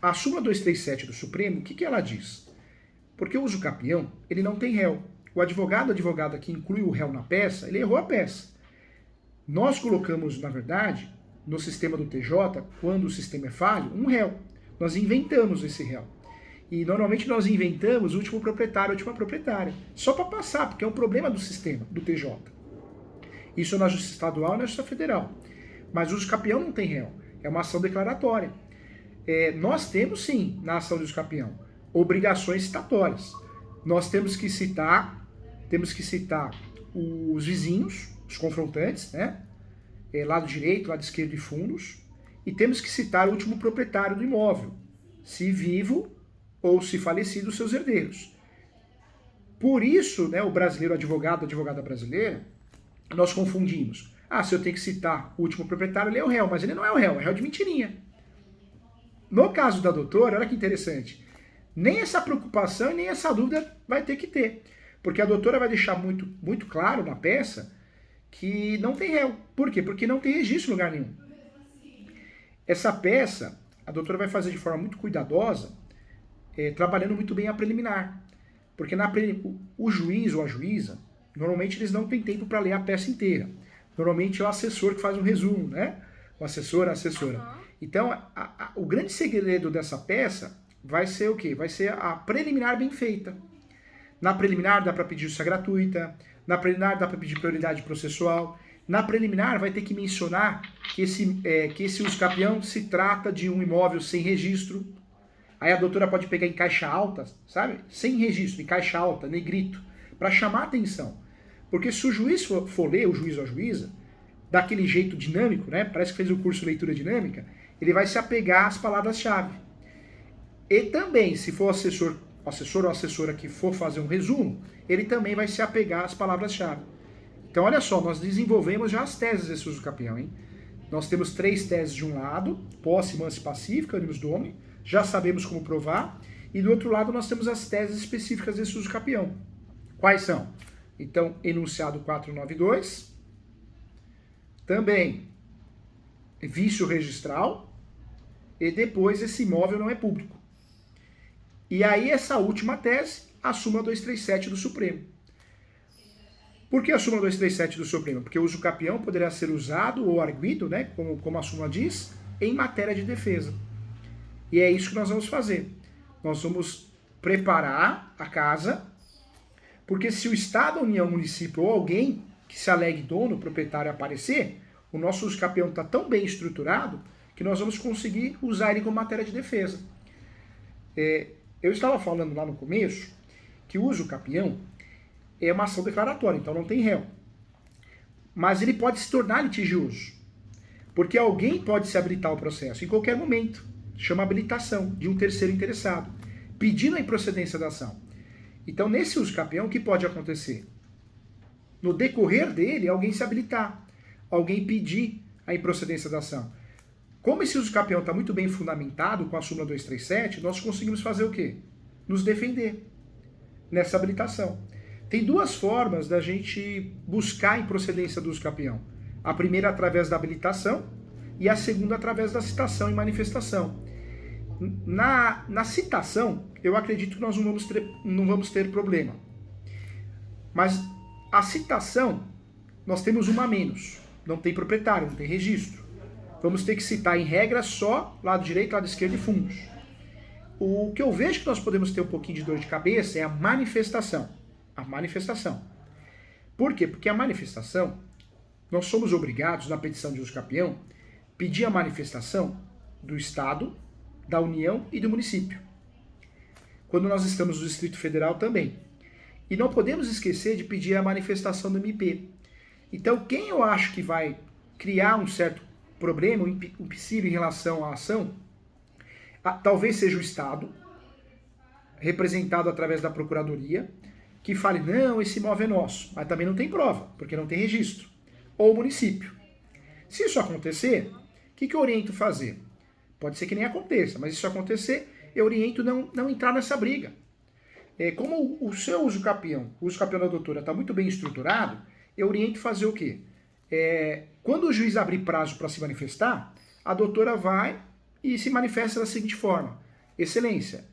A súmula 237 do Supremo, o que ela diz? Porque o uso capião, ele não tem réu. O advogado que inclui o réu na peça, ele errou a peça. Nós colocamos, na verdade, no sistema do TJ, quando o sistema é falho, um réu. Nós inventamos esse réu. E normalmente nós inventamos o último proprietário, a última proprietária. Só para passar, porque é um problema do sistema, do TJ. Isso na Justiça Estadual e na Justiça Federal. Mas o uso capião não tem réu. É uma ação declaratória. Nós temos, sim, na ação de uso capião, obrigações citatórias. Nós temos que citar os vizinhos, os confrontantes, né? Lado direito, lado esquerdo e fundos, e temos que citar o último proprietário do imóvel, se vivo ou se falecido, seus herdeiros. Por isso, né, o brasileiro advogado, a advogada brasileira, nós confundimos. Se eu tenho que citar o último proprietário, ele é o réu, mas ele não é o réu de mentirinha. No caso da doutora, olha que interessante, nem essa preocupação e nem essa dúvida vai ter que ter, porque a doutora vai deixar muito, muito claro na peça que não tem réu. Por quê? Porque não tem registro em lugar nenhum. Essa peça, a doutora vai fazer de forma muito cuidadosa, trabalhando muito bem a preliminar. Porque o juiz ou a juíza, normalmente eles não têm tempo para ler a peça inteira. Normalmente é o assessor que faz um resumo, né? O assessor, a assessora. Então, o grande segredo dessa peça vai ser o quê? Vai ser a preliminar bem feita. Na preliminar dá para pedir justiça gratuita, na preliminar dá para pedir prioridade processual, na preliminar vai ter que mencionar que esse uso capião se trata de um imóvel sem registro. Aí a doutora pode pegar em caixa alta, sabe? Sem registro, em caixa alta, negrito, para chamar a atenção. Porque se o juiz for ler, o juiz ou a juíza, daquele jeito dinâmico, né? Parece que fez o curso de leitura dinâmica, ele vai se apegar às palavras-chave. E também, se for o assessor ou assessora que for fazer um resumo, ele também vai se apegar às palavras-chave. Então, olha só, nós desenvolvemos já as teses desse uso capião, hein? Nós temos 3 teses de um lado, posse, mansa e pacífica, animus domini, já sabemos como provar, e do outro lado nós temos as teses específicas desse uso capião. Quais são? Então, enunciado 492, também vício registral, e depois esse imóvel não é público. E aí essa última tese, a súmula 237 do Supremo. Por que a súmula 237 do Supremo? Porque o uso capião poderá ser usado ou arguido, né, como a súmula diz, em matéria de defesa. E é isso que nós vamos fazer. Nós vamos preparar a casa, porque se o Estado, a União, o município ou alguém que se alegue dono, proprietário aparecer, o nosso uso capião está tão bem estruturado que nós vamos conseguir usar ele como matéria de defesa. Eu estava falando lá no começo que o uso capião é uma ação declaratória, então não tem réu. Mas ele pode se tornar litigioso, porque alguém pode se habilitar ao processo em qualquer momento. Chama habilitação de um terceiro interessado, pedindo a improcedência da ação. Então, nesse uso capião, o que pode acontecer? No decorrer dele, alguém se habilitar, alguém pedir a improcedência da ação. Como esse uso capião está muito bem fundamentado com a súmula 237, nós conseguimos fazer o quê? Nos defender nessa habilitação. Tem 2 formas da gente buscar a improcedência do uso capião. A primeira através da habilitação e a segunda através da citação e manifestação. Na citação, eu acredito que nós não vamos ter problema. Mas a citação, nós temos uma a menos. Não tem proprietário, não tem registro. Vamos ter que citar em regra só lado direito, lado esquerdo e fundos. O que eu vejo que nós podemos ter um pouquinho de dor de cabeça é a manifestação. A manifestação. Por quê? Porque a manifestação, nós somos obrigados, na petição de uso capião, pedir a manifestação do Estado, da União e do município. Quando nós estamos no Distrito Federal também. E não podemos esquecer de pedir a manifestação do MP. Então, quem eu acho que vai criar um certo problema, um empecilho em relação à ação, talvez seja o Estado, representado através da Procuradoria, que fale, não, esse imóvel é nosso, mas também não tem prova, porque não tem registro. Ou o município. Se isso acontecer, o que eu oriento fazer? Pode ser que nem aconteça, mas se isso acontecer, eu oriento não entrar nessa briga. Como o seu uso capião da doutora está muito bem estruturado, eu oriento fazer o quê? Quando o juiz abrir prazo para se manifestar, a doutora vai e se manifesta da seguinte forma. Excelência,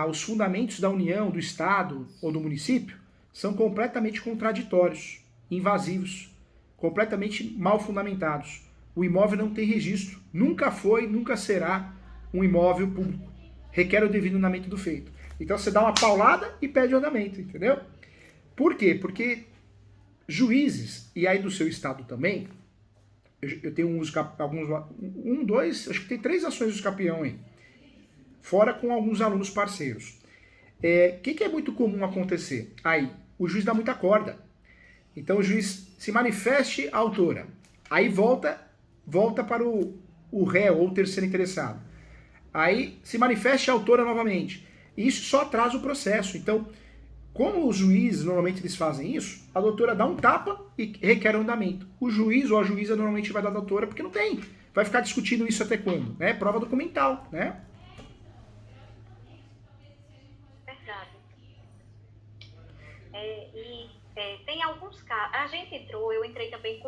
os fundamentos da União, do Estado ou do município são completamente contraditórios, invasivos, completamente mal fundamentados. O imóvel não tem registro, nunca foi, nunca será um imóvel público. Requer o devido andamento do feito. Então você dá uma paulada e pede o andamento, entendeu? Por quê? Porque juízes, e aí do seu estado também, eu tenho dois, acho que tem 3 ações do Escapião aí, fora com alguns alunos parceiros. O que é muito comum acontecer? Aí, o juiz dá muita corda. Então o juiz se manifeste a autora. Aí volta para o réu ou o terceiro interessado. Aí se manifeste a autora novamente. E isso só atrasa o processo. Então, como os juízes normalmente eles fazem isso, a doutora dá um tapa e requer um andamento. O juiz ou a juíza normalmente vai dar a doutora porque não tem. Vai ficar discutindo isso até quando? Né? Prova documental, né? Verdade. Tem alguns casos. A gente entrou, eu entrei também